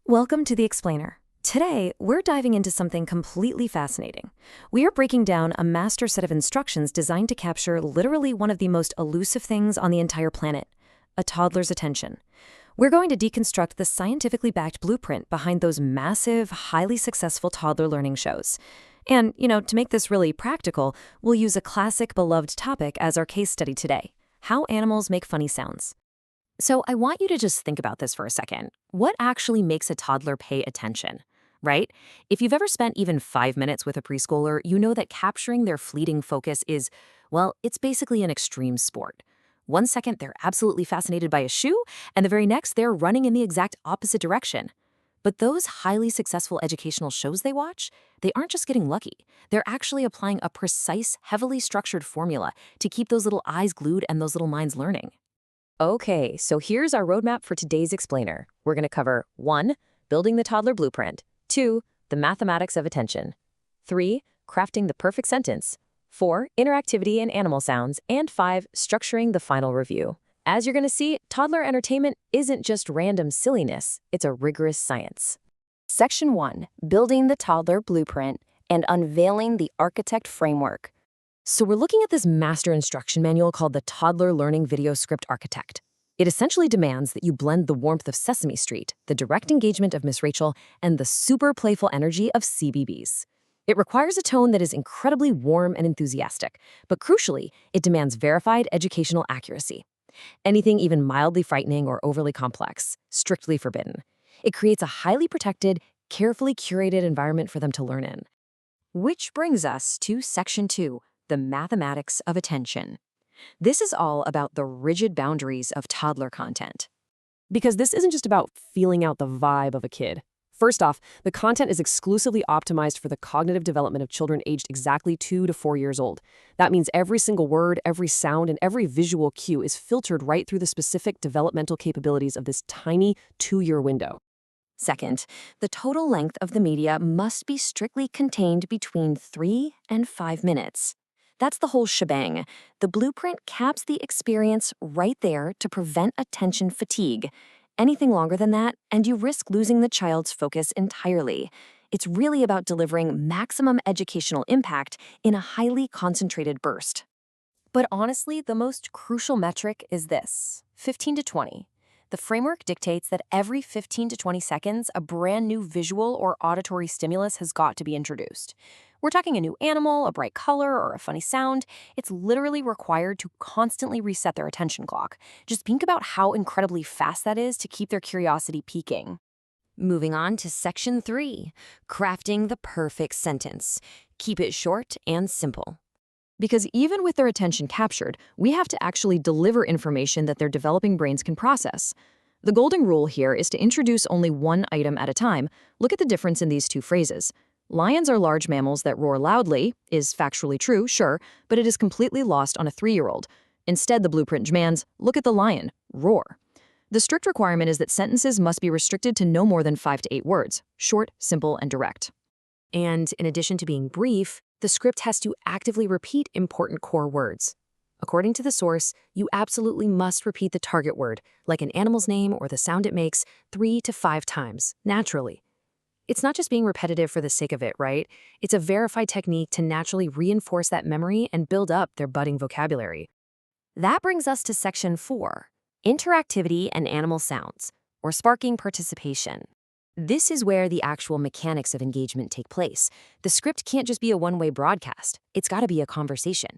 Welcome to The Explainer. Today, we're diving into something completely fascinating. We are breaking down a master set of instructions designed to capture literally one of the most elusive things on the entire planet, a toddler's attention. We're going to deconstruct the scientifically backed blueprint behind those massive, highly successful toddler learning shows. And, to make this really practical, we'll use a classic beloved topic as our case study today: how animals make funny sounds. So I want you to just think about this for a second. What actually makes a toddler pay attention, right? If you've ever spent even 5 minutes with a preschooler, you know that capturing their fleeting focus is, well, it's basically an extreme sport. 1 second, they're absolutely fascinated by a shoe, and the very next, they're running in the exact opposite direction. But those highly successful educational shows they watch, they aren't just getting lucky. They're actually applying a precise, heavily structured formula to keep those little eyes glued and those little minds learning. Okay, so here's our roadmap for today's explainer. We're going to cover 1. Building the toddler blueprint. 2. The mathematics of attention. 3. Crafting the perfect sentence. 4. Interactivity and animal sounds. And 5. Structuring the final review. As you're going to see, toddler entertainment isn't just random silliness, it's a rigorous science. Section 1. Building the toddler blueprint and unveiling the architect framework. So we're looking at this master instruction manual called the Toddler Learning Video Script Architect. It essentially demands that you blend the warmth of Sesame Street, the direct engagement of Miss Rachel, and the super playful energy of CBeebies. It requires a tone that is incredibly warm and enthusiastic, but crucially, it demands verified educational accuracy. Anything even mildly frightening or overly complex, strictly forbidden. It creates a highly protected, carefully curated environment for them to learn in. Which brings us to Section 2. The mathematics of attention. This is all about the rigid boundaries of toddler content. Because this isn't just about feeling out the vibe of a kid. First off, the content is exclusively optimized for the cognitive development of children aged exactly 2 to 4 years old. That means every single word, every sound, and every visual cue is filtered right through the specific developmental capabilities of this tiny 2-year window. Second, the total length of the media must be strictly contained between 3 and 5 minutes. That's the whole shebang. The blueprint caps the experience right there to prevent attention fatigue. Anything longer than that, and you risk losing the child's focus entirely. It's really about delivering maximum educational impact in a highly concentrated burst. But honestly, the most crucial metric is this: 15 to 20. The framework dictates that every 15 to 20 seconds, a brand new visual or auditory stimulus has got to be introduced. We're talking a new animal, a bright color, or a funny sound. It's literally required to constantly reset their attention clock. Just think about how incredibly fast that is to keep their curiosity peaking. Moving on to Section 3, crafting the perfect sentence. Keep it short and simple. Because even with their attention captured, we have to actually deliver information that their developing brains can process. The golden rule here is to introduce only one item at a time. Look at the difference in these two phrases. Lions are large mammals that roar loudly is factually true, sure, but it is completely lost on a 3-year-old. Instead, the blueprint demands, look at the lion, roar. The strict requirement is that sentences must be restricted to no more than 5 to 8 words, short, simple, and direct. And in addition to being brief, the script has to actively repeat important core words. According to the source, you absolutely must repeat the target word, like an animal's name or the sound it makes, 3 to 5 times, naturally. It's not just being repetitive for the sake of it, right? It's a verified technique to naturally reinforce that memory and build up their budding vocabulary. That brings us to Section 4, interactivity and animal sounds, or sparking participation. This is where the actual mechanics of engagement take place. The script can't just be a one-way broadcast. It's got to be a conversation.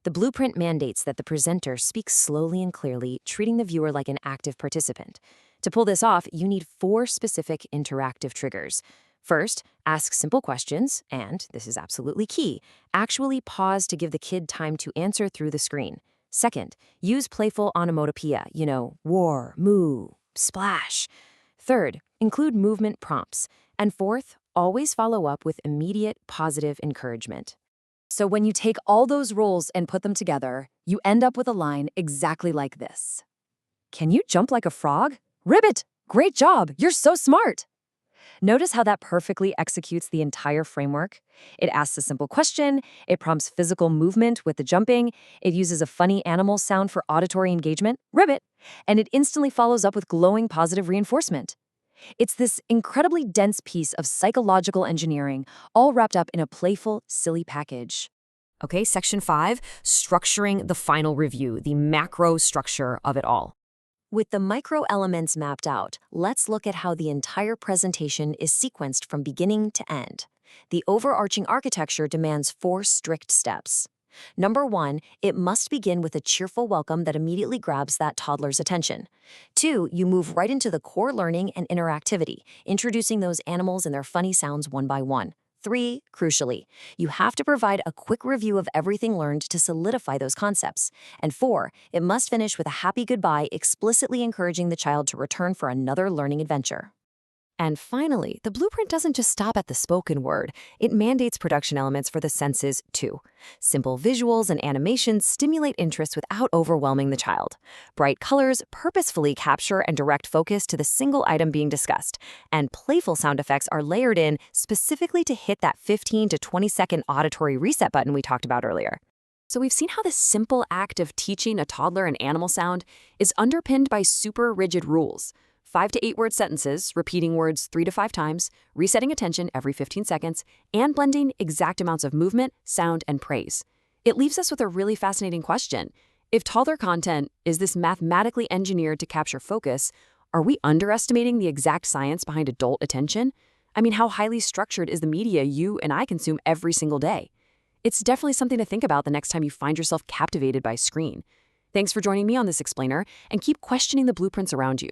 The blueprint mandates that the presenter speaks slowly and clearly, treating the viewer like an active participant. To pull this off, you need 4 specific interactive triggers. First, ask simple questions, and, this is absolutely key, actually pause to give the kid time to answer through the screen. Second, use playful onomatopoeia, war, moo, splash. Third, include movement prompts. And fourth, always follow up with immediate positive encouragement. So when you take all those roles and put them together, you end up with a line exactly like this. Can you jump like a frog? Ribbit! Great job! You're so smart! Notice how that perfectly executes the entire framework? It asks a simple question, it prompts physical movement with the jumping, it uses a funny animal sound for auditory engagement, ribbit, and it instantly follows up with glowing positive reinforcement. It's this incredibly dense piece of psychological engineering, all wrapped up in a playful, silly package. Okay, Section 5, structuring the final review, the macro structure of it all. With the micro elements mapped out, let's look at how the entire presentation is sequenced from beginning to end. The overarching architecture demands 4 strict steps. Number 1, it must begin with a cheerful welcome that immediately grabs that toddler's attention. 2, you move right into the core learning and interactivity, introducing those animals and their funny sounds one by one. 3, crucially, you have to provide a quick review of everything learned to solidify those concepts. And 4, it must finish with a happy goodbye, explicitly encouraging the child to return for another learning adventure. And finally, the blueprint doesn't just stop at the spoken word. It mandates production elements for the senses, too. Simple visuals and animations stimulate interest without overwhelming the child. Bright colors purposefully capture and direct focus to the single item being discussed. And playful sound effects are layered in specifically to hit that 15 to 20-second auditory reset button we talked about earlier. So we've seen how this simple act of teaching a toddler an animal sound is underpinned by super rigid rules. 5 to 8 word sentences, repeating words 3 to 5 times, resetting attention every 15 seconds, and blending exact amounts of movement, sound, and praise. It leaves us with a really fascinating question. If toddler content is this mathematically engineered to capture focus, are we underestimating the exact science behind adult attention? I mean, how highly structured is the media you and I consume every single day? It's definitely something to think about the next time you find yourself captivated by a screen. Thanks for joining me on this explainer, and keep questioning the blueprints around you.